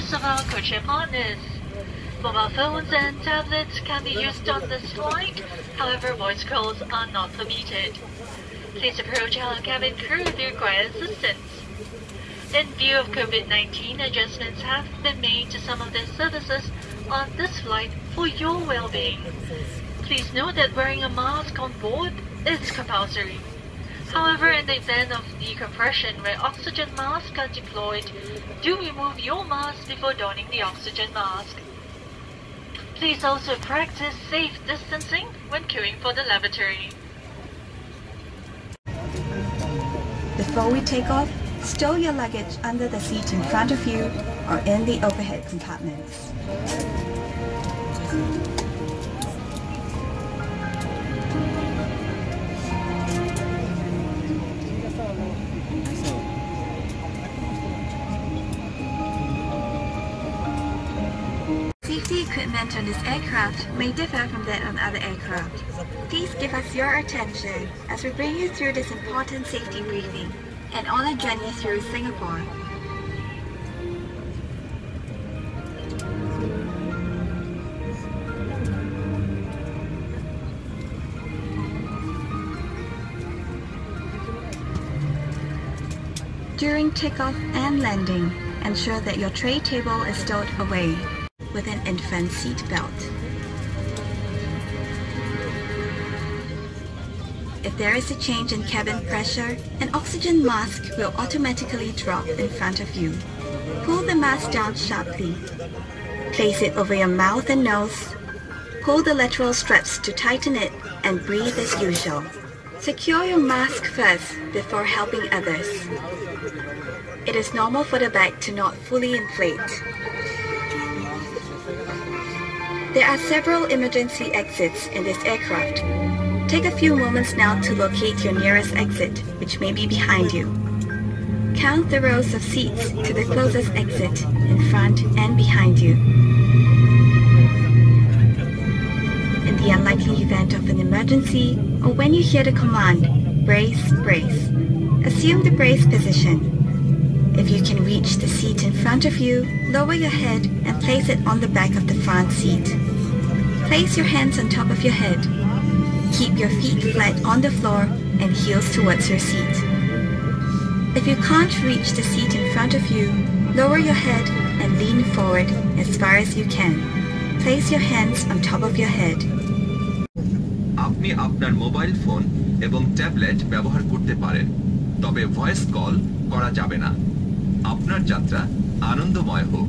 features of our codeshare partners. Mobile phones and tablets can be used on this flight, however voice calls are not permitted. Please approach our cabin crew if you require assistance. In view of COVID-19, adjustments have been made to some of the services on this flight for your well-being. Please note that wearing a mask on board is compulsory. However, in the event of decompression where oxygen masks are deployed, do remove your mask before donning the oxygen mask. Please also practice safe distancing when queuing for the lavatory. Before we take off, stow your luggage under the seat in front of you or in the overhead compartments. Safety equipment on this aircraft may differ from that on other aircraft. Please give us your attention as we bring you through this important safety briefing and on a journey through Singapore. During takeoff and landing, ensure that your tray table is stowed away with an infant seat belt. If there is a change in cabin pressure, an oxygen mask will automatically drop in front of you. Pull the mask down sharply. Place it over your mouth and nose. Pull the lateral straps to tighten it and breathe as usual. Secure your mask first before helping others. It is normal for the bag to not fully inflate. There are several emergency exits in this aircraft. Take a few moments now to locate your nearest exit, which may be behind you. Count the rows of seats to the closest exit in front and behind you. In the unlikely event of an emergency, or when you hear the command, brace, brace, assume the brace position. If you can reach the seat in front of you, lower your head and place it on the back of the front seat. Place your hands on top of your head. Keep your feet flat on the floor and heels towards your seat. If you can't reach the seat in front of you, lower your head and lean forward as far as you can. Place your hands on top of your head. আপনি আপনার mobile phone এবং tablet ব্যবহার করতে পারেন, তবে voice call করা যাবে না। আপনার যাত্রা আনন্দময় হোক।